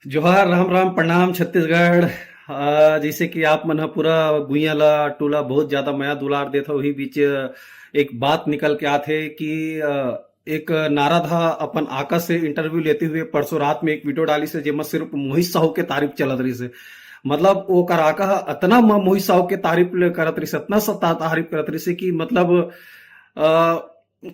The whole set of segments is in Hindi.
जोहार राम राम प्रणाम छत्तीसगढ़। जैसे कि आप मन ह पूरा गुइया ला टोला बहुत ज्यादा माया दुलार देत हो, वही बीच एक बात निकल के आथे कि एक नारा था अपन आकाश से इंटरव्यू लेते हुए परसों रात में एक वीडियो डाली से जेमा सिर्फ मोहित साहू के तारीफ चलत रही से। मतलब वो कराका अतना मोहित साहू के तारीफ करत रही से, इतना सा तारीफ करत रही से कि मतलब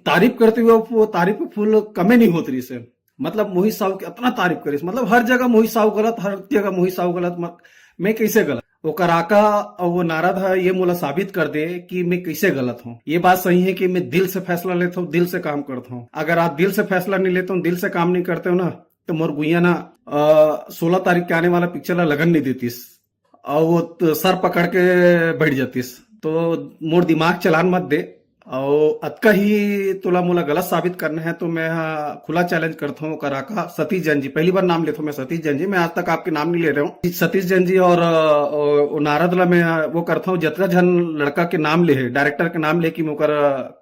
तारीफ करते हुए वो तारीफ पे फुल कमे नहीं होत रही से। मतलब मोहित साहू की इतना तारीफ करी, मतलब हर जगह मोहित साहू गलत, हर जगह मोहित साहू गलत। मैं कैसे गलत? वो कराका और वो नारा था ये मोला साबित कर दे कि मैं कैसे गलत हूँ। ये बात सही है कि मैं दिल से फैसला लेता हूँ, दिल से काम करता हूँ। अगर आप दिल से फैसला नहीं लेते हो, दिल से काम नहीं करते हो ना, तो मोर गुइया ना 16 तारीख के आने वाला पिक्चर ला लगन नहीं देतीस और वो तो सर पकड़ के बैठ जातीस। तो मोर दिमाग चलान मत दे। और अतका ही तोला मोला गलत साबित करना है तो मैं खुला चैलेंज करता हूँ कराका सतीश जैन जी। पहली बार नाम लेता हूँ मैं सतीश जैन जी, मैं आज तक आपके नाम नहीं ले रहा हूँ। सतीश जैन जी और नारद ला मैं वो करता हूँ जतका जन लड़का के नाम ले, डायरेक्टर के नाम ले कि मैं ओकर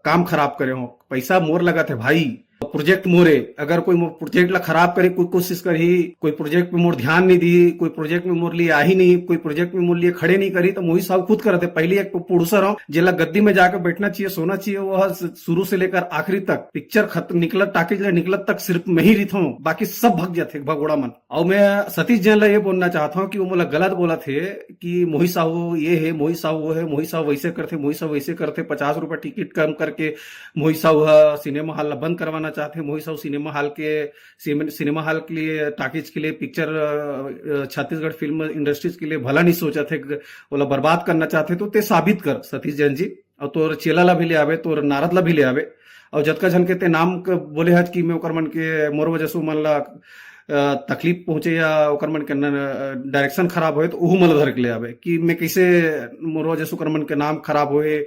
काम खराब करे हूँ। पैसा मोर लगा थे भाई, प्रोजेक्ट मोरे। अगर कोई प्रोजेक्ट ला खराब करे कोई कोशिश करी, कोई प्रोजेक्ट में मोर ध्यान नहीं दी, कोई प्रोजेक्ट में मोर लिए आ ही नहीं, कोई प्रोजेक्ट में मोर लिए खड़े नहीं करी, तो मोहित साहब खुद करते। पहले एक प्रोड्यूसर हूँ जिला गद्दी में जाकर बैठना चाहिए, सोना चाहिए। वह शुरू से लेकर आखिरी तक पिक्चर खत्म निकलत टाकीज निकलत तक सिर्फ मैं ही रहता हूँ, बाकी सब भग जाते भगोड़ा मन। और मैं सतीश जैन ला ये बोलना चाहता हूँ कि वो मोला गलत बोला थे कि मोहित साहू ये है, मोहित साहू वो है, मोहित साहू वैसे करते, मोहित साहू वैसे करते। 50 रुपए टिकट कम करके मोहित साहू सिनेमा हॉल बंद करवाना चाहते। मोहित साहू सिनेमा हॉल के लिए, टाकीज के लिए, पिक्चर छत्तीसगढ़ फिल्म इंडस्ट्रीज के लिए भला नहीं सोचा थे, बोला बर्बाद करना चाहते। तो ते साबित कर सतीश जैन जी, और तोर चेला ला भी ले आवे, तोर नारद ला भी ले आवे। और जतका जन के ते नाम बोले हज कि मैं ओकर मन के मोर वजह से मन ला तकलीफ पहुंचे या ओकर मन के डायरेक्शन खराब होए, तो उहू मन धर के ले आवे कि मैं कैसे मोर वजह से ओकर मन के नाम खराब होए,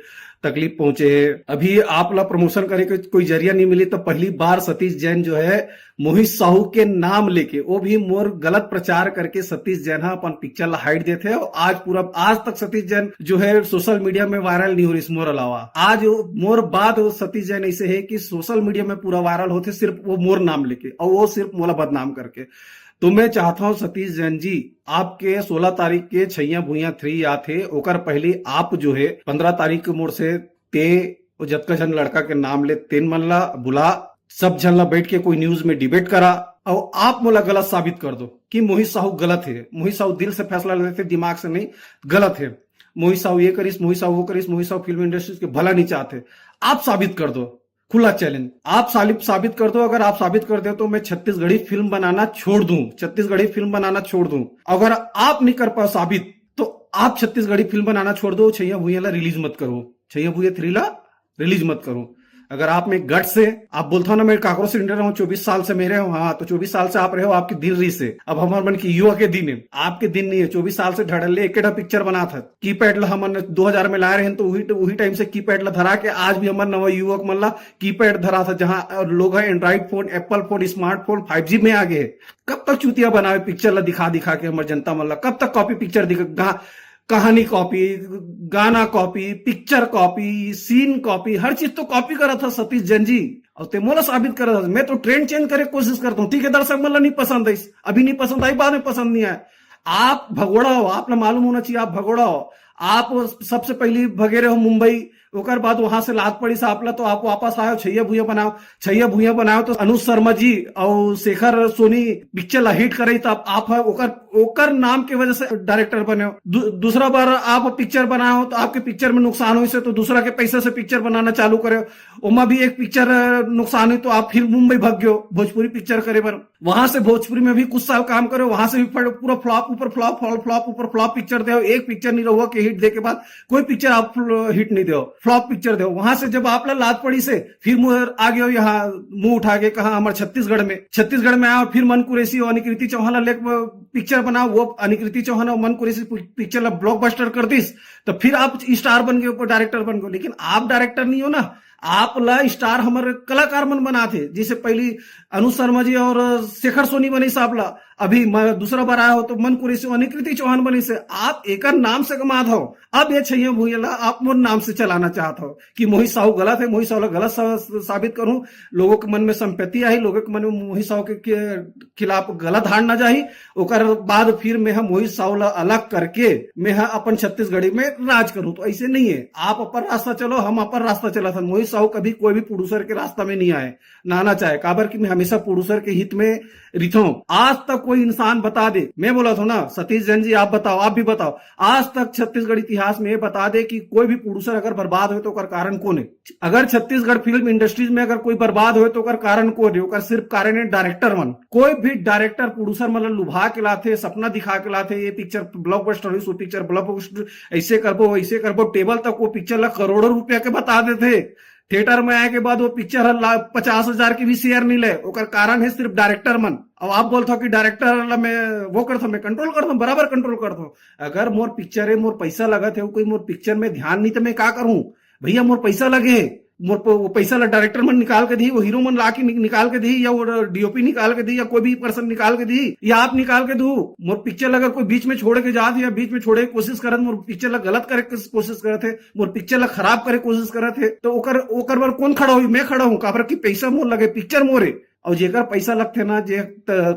तकलीफ पहुंचे है। अभी आप ला प्रमोशन करे के कोई जरिया नहीं मिली, तो पहली बार सतीश जैन जो है मोहित साहू के नाम लेके, वो भी मोर गलत प्रचार करके सतीश जैन अपन पिक्चर ला हाइट देते। और आज तक सतीश जैन जो है सोशल मीडिया में वायरल नहीं हो रही मोर अलावा। आज मोर बात सतीश जैन ऐसे है कि सोशल मीडिया में पूरा वायरल होते सिर्फ वो मोर नाम लेके, और वो सिर्फ मोला बदनाम करके। तो मैं चाहता हूं सतीश जैन जी, आपके 16 तारीख के छैया भूया 3 आते, ओकर पहले आप जो है 15 तारीख के मोड़ से ते जतका जन लड़का के नाम ले तेन मन ला बुला, सब जन ला बैठ के कोई न्यूज में डिबेट करा और आप मोला गलत साबित कर दो कि मोहित साहू गलत है। मोहित साहू दिल से फैसला लेते, दिमाग से नहीं, गलत है। मोहित साहू ये करिस, मोहित साहू वो करिस, मोहित साहू फिल्म इंडस्ट्री के भला नहीं चाहते। आप साबित कर दो, खुला चैलेंज। आप साबित कर दो। अगर आप साबित कर दो तो मैं छत्तीसगढ़ी फिल्म बनाना छोड़ दूं, छत्तीसगढ़ी फिल्म बनाना छोड़ दूं। अगर आप नहीं कर पाओ साबित, तो आप छत्तीसगढ़ी फिल्म बनाना छोड़ दो, छैया भूया ला रिलीज मत करो, छैया भूया 3 ला रिलीज मत करो। अगर आप में गट से आप बोलते हो ना मैं काकरो से रहा हूँ, 24 साल से मेरे हो, हाँ तो 24 साल से आप रहे हो आपकी दिल री से। अब हमारे मन की युवा के दिन है, आपके दिन नहीं है। 24 साल से ढड़ले एक पिक्चर बना था, कीपैड ला हमन 2000 में लाए रहे, तो वही टाइम से कीपैड ला धरा के आज भी हमारे नवा युवक मन ला कीपैड धरा था, जहां लोग है Android phone, Apple phone, smartphone 5G में आगे है। कब तक चुतिया बनावे पिक्चर ला दिखा दिखा के हमारे जनता मन ला? कब तक कॉपी पिक्चर दिखा, कहानी कॉपी, गाना copy, picture copy, scene copy, हर चीज तो कॉपी करा था सतीश जैन जी। और ते मोला साबित करा था। मैं तो ट्रेंड चेंज करे कोशिश करता हूँ। ठीक है दर्शक मला नहीं पसंद है, अभी नहीं पसंद आई, बाद में पसंद नहीं आया। आप भगोड़ा हो, आप मालूम होना चाहिए आप भगोड़ा हो। आप सबसे पहले भगे रहे हो मुंबई, ओकर बाद वहां से लात पड़ी सापला, तो आप वापस आयो, छैया भूया बनाओ। छैया भूया बनाओ तो अनुज शर्मा जी और शेखर सोनी पिक्चर ला हिट करे, तो आप ओकर नाम के वजह से डायरेक्टर बने हो। दूसरा बार आप पिक्चर बनाओ तो आपके पिक्चर में नुकसान हुई से, तो दूसरा के पैसे से पिक्चर बनाना चालू करे। उमा भी एक पिक्चर नुकसान हुई तो आप फिर मुंबई भाग गयो भोजपुरी पिक्चर करे बर। वहां से भोजपुरी में भी कुछ साल काम करे, वहां से भी पूरा फ्लॉप ऊपर फ्लॉप, फ्लॉप ऊपर फ्लॉप पिक्चर दे। एक पिक्चर नहीं रहुआ के हिट दे के बाद कोई पिक्चर आप हिट नहीं दो, फ्लॉप पिक्चर दो। वहां से जब आप लात पड़ी से फिर आ गए यहाँ मुंह उठा के, कहा हमारे छत्तीसगढ़ में आओ, फिर मन कुरेसी और अनिकृति चौहान लेक पिक्चर बनाओ। वो अनिकृति चौहान और मन कुरेसी पिक्चर ब्लॉकबस्टर कर दिस, तो फिर आप स्टार बन गए, डायरेक्टर बन गए। लेकिन आप डायरेक्टर नहीं हो ना, आप ला स्टार हमारे कलाकार मन बना थे। जैसे पहली अनुज शर्मा जी और शेखर सोनी बने साहब ला, अभी मैं दूसरा बार आया हो तो मन कुरेसी अनिकृति चौहान बनी से आप एक नाम से कमात हो। अब ये छैया भूयला आप मोर नाम से चलाना चाहत हो कि मोहित साहू गलत है, मोहित साहू गलत साबित करूं, लोगों के मन में संपत्ति आई, लोगों के मन में मोहित साहू के खिलाफ गलत धारणा जाही, ओकर बाद फिर मैं मोहित साहू ला अलग करके मैं अपन छत्तीसगढ़ी में राज करूं। तो ऐसे नहीं है, आप अपन रास्ता चलो, हम अपन रास्ता चला था। मोहित साहू कभी कोई भी प्रोड्यूसर के रास्ता में नहीं आए, ना चाहे काबर कि मैं हमेशा प्रोड्यूसर के हित में रिथा हूं। आज तक कोई इंसान बता दे, मैं बोला था ना सतीश जैन जी, आप बताओ, आप भी बताओ, आज तक छत्तीसगढ़ इतिहास में बता दे कि कोई भी प्रोड्यूसर अगर बर्बाद हो तो ओकर कारण कौन है? अगर छत्तीसगढ़ फिल्म इंडस्ट्रीज में अगर कोई बर्बाद हो तो ओकर कारण कौन है? ओकर सिर्फ कारण है डायरेक्टर मन। कोई भी डायरेक्टर प्रोड्यूसर मतलब लुभा के लाते, सपना दिखा के लाते, ये पिक्चर ब्लॉकबस्टर हुई, वो पिक्चर ब्लॉकबस्टर, ऐसे करबो वैसे करबो, टेबल तक वो पिक्चर ला करोड़ों रुपया के बता देते। थिएटर में आए के बाद वो पिक्चर 50,000 की भी शेयर नहीं ले, ओकर कारण है सिर्फ डायरेक्टर मन। अब आप बोलते हो कि डायरेक्टर मैं वो करता हूं, मैं कंट्रोल करता हूं, बराबर कंट्रोल करता हूं। अगर मोर पिक्चर है, मोर पैसा लगा थे, कोई मोर पिक्चर में ध्यान नहीं तो मैं क्या करूं भैया? मोर पैसा लगे, मोर वो पैसा ला डायरेक्टर मन निकाल के दी, वो हीरो मन ला के निकाल के दी, या वो डीओपी निकाल के दी, या कोई भी पर्सन निकाल के दी, या आप निकाल के दू। मोर पिक्चर अगर कोई बीच में छोड़ के जात या बीच में छोड़े की कोशिश करत, मोर पिक्चर ला गलत करे की कोशिश करत है, मोर पिक्चर ला खराब करे कोशिश करत है, तो ओकर बार कौन खड़ा हुई? मैं खड़ा हूं। काबर की पैसा मोर लगे, पिक्चर मोरे, और जेकर पैसा लगते ना, जे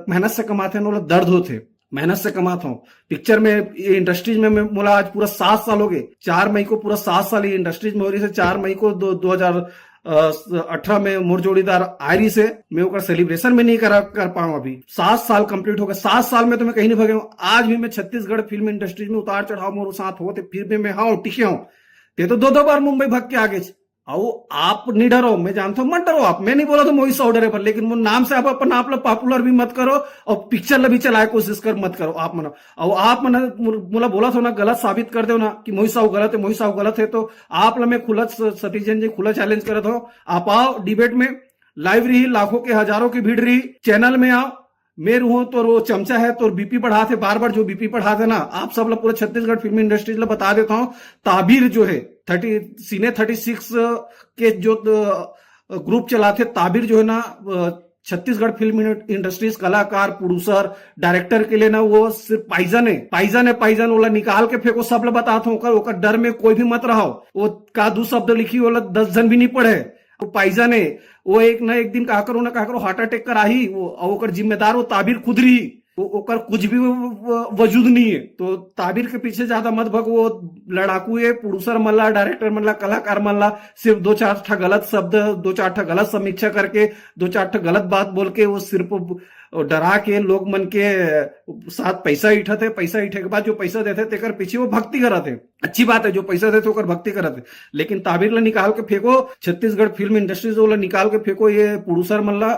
मेहनत से कमाते ना, दर्द होते, मेहनत से कमाता हूँ। पिक्चर में इंडस्ट्रीज में मोला आज पूरा 7 साल हो गए। 4 मई को पूरा 7 साल इंडस्ट्रीज में हो रही है। 4 मई को 2018 में मोर जोड़ीदार आयरी से मैं ओकर सेलिब्रेशन में नहीं कर पाऊं। अभी 7 साल कंप्लीट हो गए। 7 साल में तो मैं कहीं नहीं भगे हूं। आज भी मैं छत्तीसगढ़ फिल्म इंडस्ट्रीज में उतार चढ़ाव मोर साथ हो, फिर भी मैं हाँ टिके हूं। ते तो 2 बार मुंबई भाग के आगे। आओ आप नहीं डरो, मैं जानता हूं, मत डरो आप। मैं नहीं बोला तो मोहित साहू डरे पर, लेकिन वो नाम से आप अपना आप लोग पॉपुलर भी मत करो और पिक्चर ला भी चलाए कोशिश कर मत करो आप मना। और आप मना मुला बोला था ना, गलत साबित कर दो ना कि मोहित साहू गलत है, मोहित साहू गलत है, तो आप ला मैं खुला सतीश जैन जी खुला चैलेंज करता हूं। आप आओ डिबेट में, लाइव रही, लाखों के हजारों की भीड़ रही, चैनल में आओ। मैं हूं तो वो चमचा है तो बीपी बढ़ाते, बार बार जो बीपी बढ़ाते ना, आप सब लोग पूरा छत्तीसगढ़ फिल्म इंडस्ट्रीज ला बता देता हूं। ताबीर जो है सीने 36 के जो ग्रुप चलाते, ताबीर जो है ना छत्तीसगढ़ फिल्म इंडस्ट्रीज कलाकार, प्रोड्यूसर, डायरेक्टर के लिए ना वो सिर्फ पाइजन है, पाइजन वाला निकाल के फेंको। सब लोग बताता हूँ, ओकर डर में कोई भी मत रहो। वो का 2 शब्द लिखी वाला 10 जन भी नहीं पढ़े, वो पाइजन है। वो एक ना एक दिन कहा करो हार्ट अटैक कर आई, वो ओकर जिम्मेदार वो ताबीर खुद रही, ओकर कुछ भी वजूद नहीं है। तो ताबीर के पीछे ज्यादा मत भग। वो लड़ाकू है, प्रोड्यूसर मल्ला, डायरेक्टर मल्ला, कलाकार मल्ला, सिर्फ 2-4 ठा गलत शब्द, 2-4 ठा गलत समीक्षा करके, 2-4 ठा गलत बात बोल के वो सिर्फ डरा के लोग मन के साथ पैसा इठते। पैसा इठे के बाद जो पैसा देते तेकर पीछे वो भक्ति करते। अच्छी बात है, जो पैसा देते ओकर भक्ति करते, लेकिन ताबीर ला निकाल के फेंको, छत्तीसगढ़ फिल्म इंडस्ट्रीज वाला निकाल के फेंको। ये प्रोड्यूसर मल्ला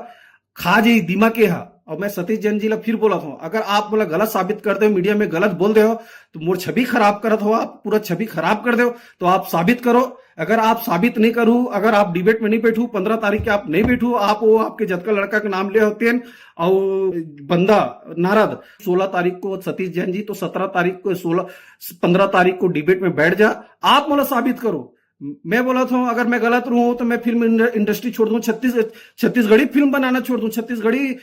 खा जी दिमाग के हा। और मैं सतीश जैन जी ला फिर बोला था, अगर आप बोला गलत साबित कर दो, मीडिया में गलत बोल दे हो तो मोर छवि खराब करत हो, आप पूरा छवि खराब कर दो, तो आप साबित करो। अगर आप साबित नहीं करूं, अगर आप डिबेट में नहीं बैठू, 15 तारीख के आप नहीं बैठू, आप वो आपके जतका लड़का के नाम ले होते हैं और बंदा नारद 16 तारीख को सतीश जैन जी, तो 17 तारीख को 15 तारीख को डिबेट में बैठ जा, आप मला साबित करो। मैं बोला था अगर मैं गलत रहूं तो मैं फिल्म इंडस्ट्री छोड़ दूं, छत्तीसगढ़ी फिल्म बनाना छोड़ दूं, छत्तीसगढ़ी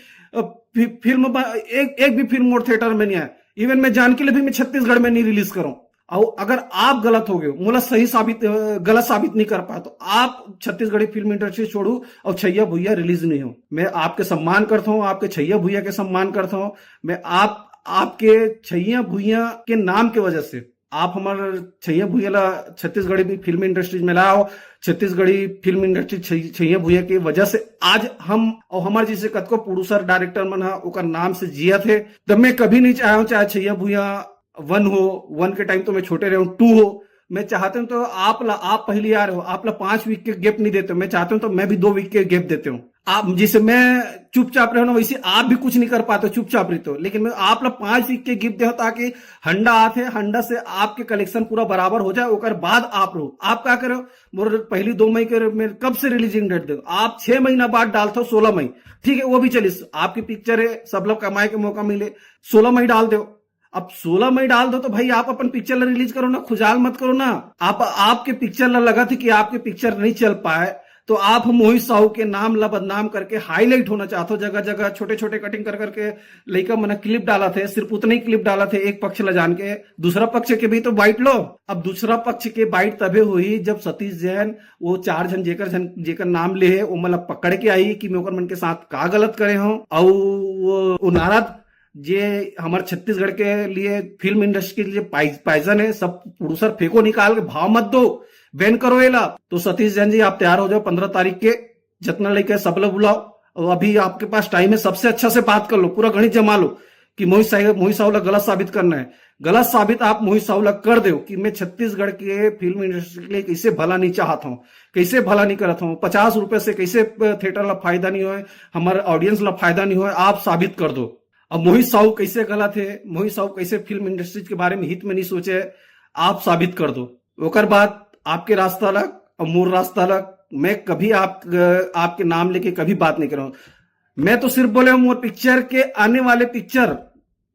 फिल्म एक भी फिल्म और थिएटर में नहीं आया। इवन मैं जानकी भी मैं छत्तीसगढ़ में नहीं रिलीज करूं। और अगर आप गलत हो गए, मुला सही गलत साबित नहीं कर पाया, तो आप छत्तीसगढ़ी फिल्म इंडस्ट्री छोड़ू और छैया भुइया रिलीज नहीं हो। मैं आपके सम्मान करता हूं, आपके छैया भुइया के सम्मान करता हूं। मैं आपके छैया भुइया के नाम की वजह से आप हमारे छैया भुइया ला छत्तीसगढ़ी फिल्म इंडस्ट्रीज में लाओ। छत्तीसगढ़ी फिल्म इंडस्ट्री छैया भुइया की वजह से आज हम और हमारे जैसे कतको प्रोड्यूसर डायरेक्टर मन ओकर नाम से जिया थे। तब मैं कभी नहीं चाहा हूं चाहे छैया भुइया 1 हो, 1 के टाइम तो मैं छोटे रहे हूं, 2 हो। मैं चाहते हूं तो आप पहली आ रहे हो, आप 5 वीक के गैप नहीं देते। मैं चाहता हूं तो मैं भी 2 वीक के गैप देते हूं। आप जिसे मैं चुपचाप रहे ना, वैसे आप भी कुछ नहीं कर पाते, चुपचाप रहते हो। लेकिन मैं आप 5 वीक के गिफ्ट दे ताकि हंडा आते, हंडा से आपके कलेक्शन पूरा बराबर हो जाए, ओकर बाद आप रहो। आप क्या करो, मोर पहली 2 मई के मैं कब से रिलीजिंग डेट दे, आप 6 महीना बाद डालते हो 16 मई, ठीक है वो भी चलिए, आपकी पिक्चर है, सब लोग कमाए के मौका मिले, 16 मई डाल दो। अब 16 मई डाल दो तो भाई आप अपन पिक्चर रिलीज करो ना, खुजाल मत करो ना। आपके पिक्चर लगा थी कि आपके पिक्चर नहीं चल पाए, तो आप मोहित साहू के नाम ला बदनाम करके हाईलाइट होना चाहते हो, जगह जगह छोटे छोटे कटिंग कर करके लड़का मैंने क्लिप डाला थे, सिर्फ उतने ही क्लिप डाला थे एक पक्ष ला जान के, दूसरा पक्ष के भी तो बाइट लो। अब दूसरा पक्ष के बाइट तबे हुई जब सतीश जैन वो 4 जन जेकर नाम ले वो मतलब पकड़ के आई कि मैं ओकर मन के साथ का गलत करे हूं, और वो नाराज जे हमारे छत्तीसगढ़ के लिए फिल्म इंडस्ट्री के लिए पाइजन है, सब प्रोड्यूसर फेंको निकाल के, भाव मत दो, बैन करो एला। तो सतीश जैन जी आप तैयार हो जाओ 15 तारीख के, जितना लेके सब लोग बुलाओ, और अभी आपके पास टाइम है, सबसे अच्छा से बात कर लो, पूरा गणित जमा लो कि मोहित साहू ला गलत साबित करना है। गलत साबित आप मोहित साहू ला कर दो कि मैं छत्तीसगढ़ के फिल्म इंडस्ट्री के लिए कैसे भला नहीं चाहता हूँ, कैसे भला नहीं करता हूँ, 50 रुपए से कैसे थिएटर ला फायदा नहीं हो, हमारे ऑडियंस ला फायदा नहीं हो, आप साबित कर दो। अब मोहित साहू कैसे गलत है, मोहित साहू कैसे फिल्म इंडस्ट्री के बारे में हित में नहीं सोचे, आप साबित कर दो। ओकर बाद आपके रास्ता अलग और मोर रास्ता अलग। मैं कभी आपके नाम लेके कभी बात नहीं कर रहा हूं, मैं तो सिर्फ बोले मोर पिक्चर के आने वाले पिक्चर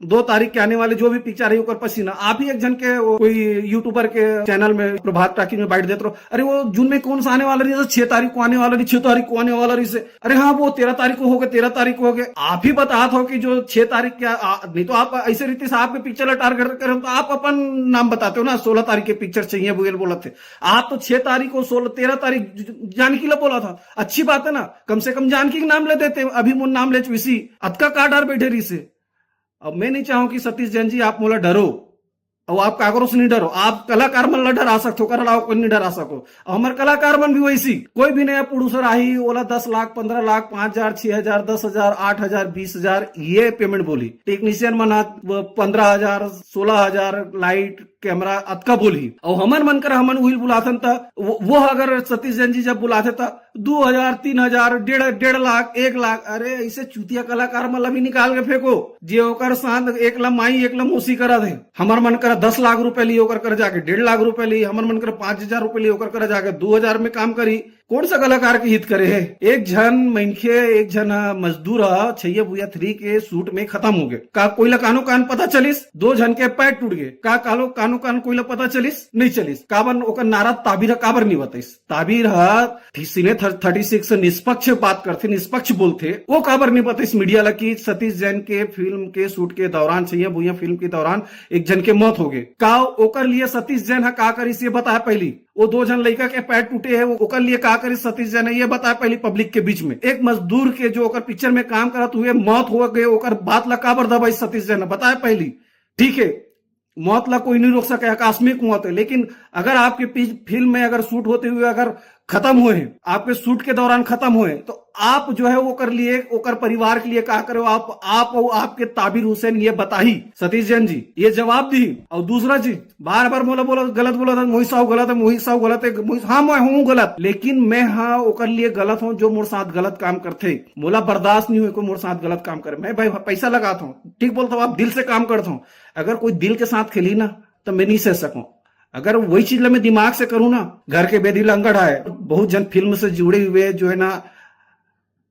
2 तारीख के आने वाले जो भी पिक्चर है ऊपर पसीना, आप ही एक जन के कोई यूट्यूबर के चैनल में प्रभात टाकी में बाइट देते रहो, अरे वो जून में कौन सा आने वाला रही, 6 तारीख को आने वाला रही, 6 तारीख को आने वाला रही से, अरे हाँ वो 13 तारीख को हो गए, 13 तारीख को हो गए। आप ही बताते हो कि जो 6 तारीख के नहीं तो आप ऐसे रीति से आपके पिक्चर टारगेट करें तो आप अपन नाम बताते हो ना, 16 तारीख के पिक्चर चाहिए बोला थे आप, तो 6 तारीख को 13 तारीख जानकी ला बोला था, अच्छी बात है ना, कम से कम जानकी के नाम ले देते, अभी मुन नाम ले चुसी अतका का डर बैठे रही से। अब मैं नहीं चाहूं कि सतीश जैन जी आप मोला डरो, और आप कागरों से नहीं डरो, आप कलाकार मन ला डरा सकते हो, कर कोई नहीं डरा सको। हमारे कलाकार मन भी वैसी, कोई भी नया प्रोड्यूसर आई ओला 10 लाख 15 लाख 5,000 6,000 10,000 8,000 20,000 ये पेमेंट बोली, टेक्नीशियन मन 15,000 16,000 लाइट कैमरा अतका बोली, और हमन मन कर हमन उहिल बुलाथन था वो अगर सतीश जैन जी जब बुलाते था 2,000 3,000 1.5 लाख 1 लाख, अरे ऐसे चूतिया कलाकार मतलब भी निकाल के फेंको जे ओकर साथ 1 ला माई 1 ला मौसी करा थे। हमार मन कर 10 लाख रुपए लिए होकर कर जाके 1.5 लाख रुपए लिए, हमार मन कर 5,000 रुपए लिए होकर कर जाके 2,000 में काम करी, कौन सा कलाकार के हित करे है। एक जन मनखे एक जन मजदूर छैया भूया 3 के सूट में खत्म हो गए, का कोई ला कानो कान पता चलिस, 2 जन के पैर टूट गए, का कानो कान कोई ला पता चलिस नहीं चलिस, काबर ओकर नारा ताबीर काबर नहीं बताइस, ताबीर सीने 36 निष्पक्ष बात करते, निष्पक्ष बोलते, वो काबर नहीं बताइस मीडिया ला कि सतीश जैन के फिल्म के शूट के दौरान छैया भूया फिल्म के दौरान एक जन के मौत हो गए, का ओकर लिए सतीश जैन का करिस ये बताया पहली, वो 2 जन लड़का के पैर टूटे है ओकर लिए का करी सतीश जैन ये बताया पहली पब्लिक के बीच में, एक मजदूर के जो ओकर पिक्चर में काम करत हुए मौत हो गए ओकर बात ला काबर दबाई सतीश जैन बताया पहली। ठीक है, मौत ला कोई नहीं रोक सके, आकस्मिक मौत है, लेकिन अगर आपके फिल्म में अगर शूट होते हुए अगर खत्म हुए हैं, आपके शूट के दौरान खत्म हुए, तो आप जो है वो कर लिए ओकर परिवार के लिए क्या करो, आप और आपके ताबिर हुसैन ये बताही सतीश जैन जी ये जवाब दी। और दूसरा चीज बार बार बोला गलत बोला था, मोहित साहू गलत है, मोहित साहू गलत है, हाँ मैं हूँ गलत, लेकिन मैं हाँ ओकर लिए गलत हूँ जो मोर साथ गलत काम करते, मोला बर्दाश्त नहीं हुए को मोर साथ गलत काम करे, मैं भाई पैसा लगाता हूँ, ठीक बोलता हूँ, आप दिल से काम करता हूँ, अगर कोई दिल के साथ खेली ना तो मैं नहीं सह सकूं, अगर वही चीज मैं दिमाग से करूं ना, घर के बेदी लंगड़ है, बहुत जन फिल्म से जुड़े हुए जो है ना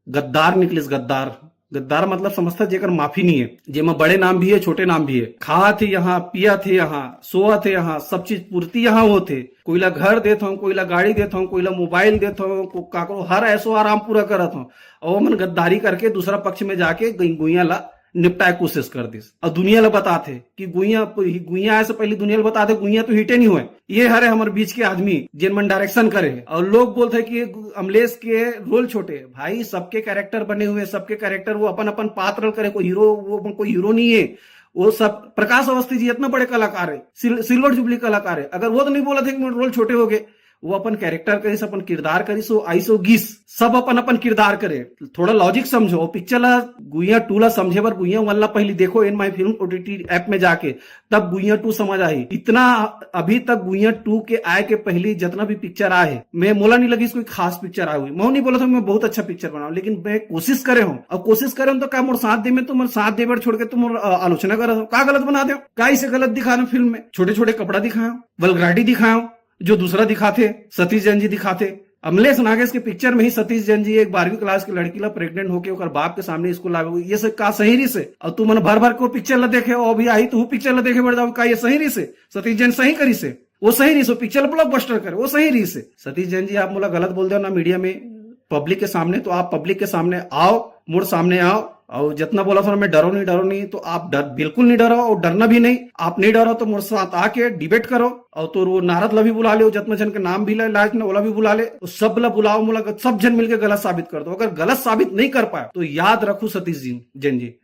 गद्दार निकलिस, गद्दार मतलब समझता जेकर माफी नहीं है, जेमा बड़े नाम भी है छोटे नाम भी है, खा थे यहाँ पिया थे यहाँ सोआ थे यहाँ, सब चीज पूर्ति यहाँ होते, कोई ला घर देता हूँ, कोई ला गाड़ी देता हूँ, कोई ला मोबाइल देता हूँ, काको हर ऐसो आराम पूरा करता हूँ, और मन गद्दारी करके दूसरा पक्ष में जाके गुइया ला निपटाए कोशिश कर दिस, और दुनिया ला बताते कि गुइया ऐसे पहले दुनिया ला बताते गुइया तो हिटे नहीं हुए, ये हरे हमारे बीच के आदमी जिन मन डायरेक्शन करे, और लोग बोलते कि अमलेश के रोल छोटे, भाई सबके कैरेक्टर बने हुए, सबके कैरेक्टर वो अपन अपन पात्र करे, कोई हीरो नहीं है, वो सब प्रकाश अवस्थी जी इतना बड़े कलाकार है, सिल्वर जुबली कलाकार है, अगर वो तो नहीं बोला था कि मेरे रोल छोटे हो गए, वो अपन कैरेक्टर करिस, अपन किरदार करिस, वो आइसो गीस सब अपन किरदार करे, थोड़ा लॉजिक समझो, पिक्चर ला गुइया 2 ला समझे बर गुइया 1 ला पहले देखो इन माई फिल्म OTT ऐप में जाके, तब गुइया 2 समझ आई, इतना अभी तक गुइया 2 के आए के पहले जितना भी पिक्चर आए मैं मोला नहीं लगी कोई खास पिक्चर आई हुई, मैं नहीं बोला था मैं बहुत अच्छा पिक्चर बनाऊं, लेकिन मैं कोशिश करे हूँ, और कोशिश करे हूं तो क्या मोर साथ दे में तुम साथ दे छोड़ के तुम आलोचना कर का गलत बना दो, का इसे गलत दिखाना, फिल्म में छोटे छोटे कपड़ा दिखाओ, वल्गैरिटी दिखाओ जो दूसरा दिखाते सतीश जैन जी दिखाते। अमलेश नागेश के पिक्चर में ही सतीश जैन जी एक 12वीं क्लास की लड़की ला प्रेग्नेंट होके ओकर बाप के सामने स्कूल आवे, ये सब का सही री से, और तू मन भर भर को पिक्चर ला देखे और भी आई तू पिक्चर ला देखे बढ़ जाओ, का ये सही री से सतीश जैन सही करी से, वो सही रही, सो पिक्चर ब्लॉकबस्टर करे, वो सही रही से। सतीश जैन जी आप मोला गलत बोल दो ना मीडिया में, पब्लिक के सामने, तो आप पब्लिक के सामने आओ, मोड़ सामने आओ, और जितना बोला था मैं डरो नहीं, तो आप बिल्कुल नहीं डरो, और डरना भी नहीं। आप नहीं डरो तो मोर साथ आके डिबेट करो, और तो वो नारद ला भी बुला ले, जितना जन के नाम भी लायक ना ओला भी बुला ले, तो सब ला बुलाओ, मोला सब जन मिलकर गलत साबित कर दो। अगर गलत साबित नहीं कर पाए तो याद रखो सतीश जैन जी,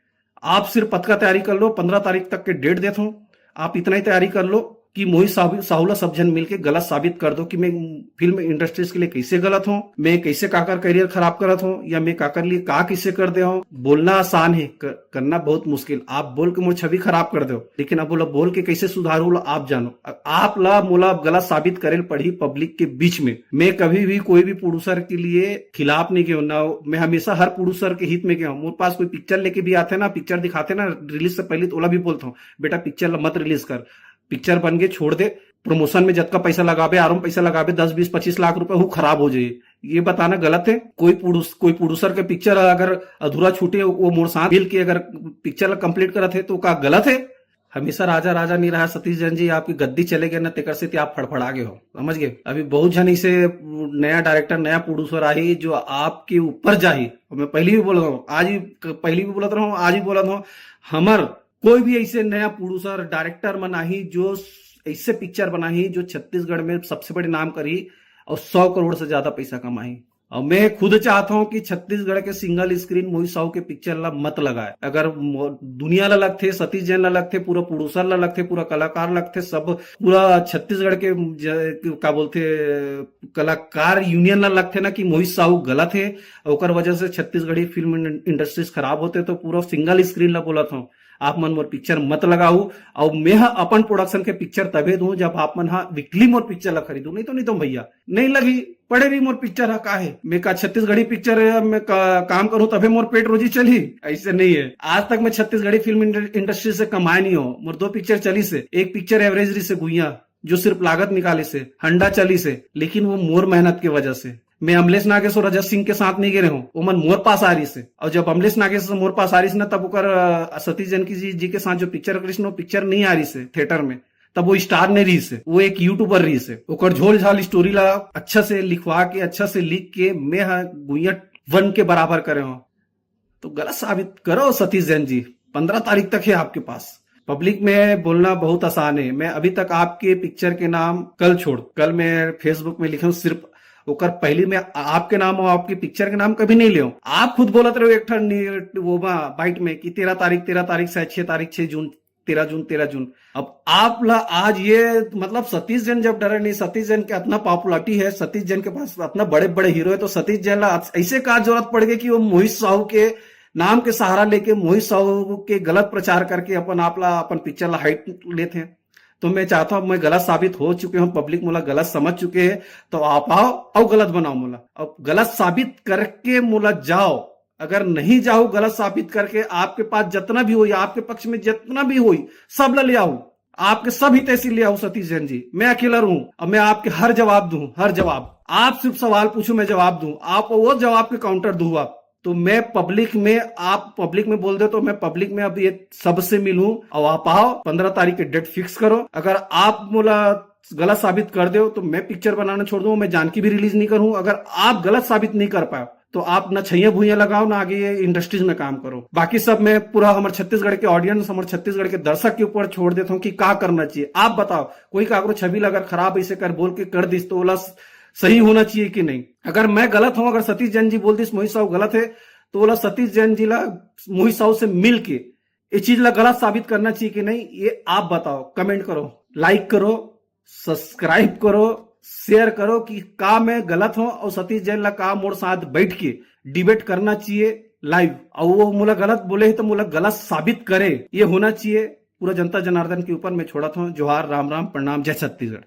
आप सिर्फ पद का तैयारी कर लो, 15 तारीख तक के डेट देता हूं, आप इतना ही तैयारी कर लो कि मोहित साहूला सब जन मिलके गलत साबित कर दो कि मैं फिल्म इंडस्ट्रीज के लिए कैसे गलत हूं, मैं कैसे काकर करियर खराब करत हूं, या मैं काकर लिए का किसे कर दे हूं। बोलना आसान है, करना बहुत मुश्किल। आप बोल के मोर छवि खराब कर दो, लेकिन अब बोल के कैसे सुधारू आप जानो। आप ला मोला गलत साबित करे पड़ी पब्लिक के बीच में। मैं कभी भी कोई भी प्रोड्यूसर के लिए खिलाफ नहीं गया ना, मैं हमेशा हर प्रोड्यूसर के हित में गया हूँ। मेरे पास कोई पिक्चर लेके भी आते ना, पिक्चर दिखाते ना रिलीज से पहले, तो ओला भी बोलता हूँ बेटा पिक्चर मत रिलीज कर, पिक्चर बन के छोड़ दे, प्रमोशन में जब पैसा लगावे, आराम पैसा लगावे 10, 20, 25 लाख रुपए, वो खराब हो जाए, ये बताना गलत है। कोई प्रोड्यूसर के पिक्चर अगर अधूरा छूटे, वो मोर साथ मिल के अगर पिक्चर कंप्लीट करत है तो का गलत है। हमेशा राजा नहीं रहा सतीश जैन जी, आपकी गद्दी चले गए ना, तेकर से आप फड़फड़ा गए हो, समझ गए। अभी बहुत जन इसे नया डायरेक्टर, नया प्रोड्यूसर आई जो आपके ऊपर जाही। मैं पहले भी बोल रहा हूँ, आज ही पहले भी बोलत रहा हूँ, आज भी बोलत हूँ, हमार कोई भी ऐसे नया प्रोड्यूसर डायरेक्टर बनाही जो ऐसे पिक्चर बनाही जो छत्तीसगढ़ में सबसे बड़े नाम करी और 100 करोड़ से ज्यादा पैसा कमाई। और मैं खुद चाहता हूं कि छत्तीसगढ़ के सिंगल स्क्रीन मोहित साहू के पिक्चर ला मत लगाए। अगर दुनिया ला लगते, सतीश जैन ला लगते, पूरा प्रोड्यूसर ला लगते, पूरा कलाकार लगते, सब पूरा छत्तीसगढ़ के क्या बोलते कलाकार यूनियन ला लगते ना कि मोहित साहू गलत है, और वजह से छत्तीसगढ़ी फिल्म इंडस्ट्रीज खराब होते, तो पूरा सिंगल स्क्रीन ला बोला था आप मन मोर पिक्चर मत लगाऊ। और मैं अपन प्रोडक्शन के पिक्चर तबे दूं जब आप मन वीकली मोर पिक्चर ला खरीदू, नहीं तो भैया नहीं लगी पड़े भी मोर पिक्चर है, का है मैं का छत्तीसगढ़ी पिक्चर में काम करूं तबे मोर पेट रोजी चली, ऐसे नहीं है। आज तक मैं छत्तीसगढ़ी फिल्म इंडस्ट्री से कमाए नहीं हो, मोर 2 पिक्चर चली से, एक पिक्चर एवरेज से गुइया जो सिर्फ लागत निकाले से, हंडा चली से, लेकिन वो मोर मेहनत की वजह से। मैं अमलेश नागेश और रजत सिंह के साथ नहीं गिरे हूं, वो मन मोर पास आ रही से, और जब अमलेश नागेश मोर पास आ रही से ना, तब उकर सतीश जानकी जी के साथ जो पिक्चर कृष्ण, वो पिक्चर नहीं आ रही से थिएटर में, तब वो स्टार नहीं रही से, वो एक यूट्यूबर रही से। ओकर झोल झाल स्टोरी ला अच्छा से लिखवा के, अच्छा से लिख के मैं गुइया 1 के बराबर करे हो, तो गलत साबित करो सतीश जैन जी। 15 तारीख तक है आपके पास। पब्लिक में बोलना बहुत आसान है। मैं अभी तक आपके पिक्चर के नाम कल मैं फेसबुक में लिखा हूं, सिर्फ ओकर पहले में आपके नाम और आपकी पिक्चर के नाम कभी नहीं ले। आप खुद बोलते रहो एक वो बाइट में कि 13 तारीख से 6 तारीख 6 जून 13 जून। अब आप ला आज ये मतलब सतीश जैन जब डरे नहीं, सतीश जैन के इतना पॉपुलरिटी है, सतीश जैन के पास इतना बड़े बड़े हीरो है, तो सतीश जैन ला ऐसे का जरूरत पड़ गई कि वो मोहित साहू के नाम के सहारा लेके मोहित साहू के गलत प्रचार करके अपन पिक्चर ला हाइट लेते हैं। तो मैं चाहता हूं, मैं गलत साबित हो चुके हूं, पब्लिक मोला गलत समझ चुके हैं, तो आप आओ और गलत बनाओ मोला, अब गलत साबित करके मोला जाओ। अगर नहीं जाओ गलत साबित करके, आपके पास जितना भी हो, आपके पक्ष में जितना भी हो सब ले आओ, आपके सभी तहसील ले आओ सतीश जैन जी। मैं अकेला रहूं और मैं आपके हर जवाब दूं, हर जवाब। आप सिर्फ सवाल पूछो मैं जवाब दूं, आप वो जवाब के काउंटर दूं आप। तो मैं पब्लिक में, आप पब्लिक में बोल दे तो मैं पब्लिक में अब ये सबसे मिलूं, और आप आओ 15 तारीख की डेट फिक्स करो। अगर आप मोला गलत साबित कर दो तो मैं पिक्चर बनाना छोड़ दूं, मैं जानकी भी रिलीज नहीं करूं। अगर आप गलत साबित नहीं कर पाए तो आप ना छैया भूया लगाओ, ना आगे ये इंडस्ट्रीज में काम करो। बाकी सब मैं पूरा हमारे छत्तीसगढ़ के ऑडियंस, हमारे छत्तीसगढ़ के दर्शक के ऊपर छोड़ देता हूँ कि क्या करना चाहिए। आप बताओ, कोई काकरो छवि अगर खराब ऐसे कर बोल के कर दिस तो ओला सही होना चाहिए कि नहीं। अगर मैं गलत हूं, अगर सतीश जैन जी बोल दिस मोहित साहू गलत है, तो बोला सतीश जैन जी ला मोहित साहू से मिल के ये चीज ला गलत साबित करना चाहिए कि नहीं, ये आप बताओ। कमेंट करो, लाइक करो, सब्सक्राइब करो, शेयर करो कि का मैं गलत हूं और सतीश जैन ला का मोर साथ बैठ के डिबेट करना चाहिए लाइव, और वो मुला गलत बोले तो मुला गलत साबित करे, ये होना चाहिए। पूरा जनता जनार्दन के ऊपर मैं छोड़ा था। जोहार, राम राम, प्रणाम, जय छत्तीसगढ़।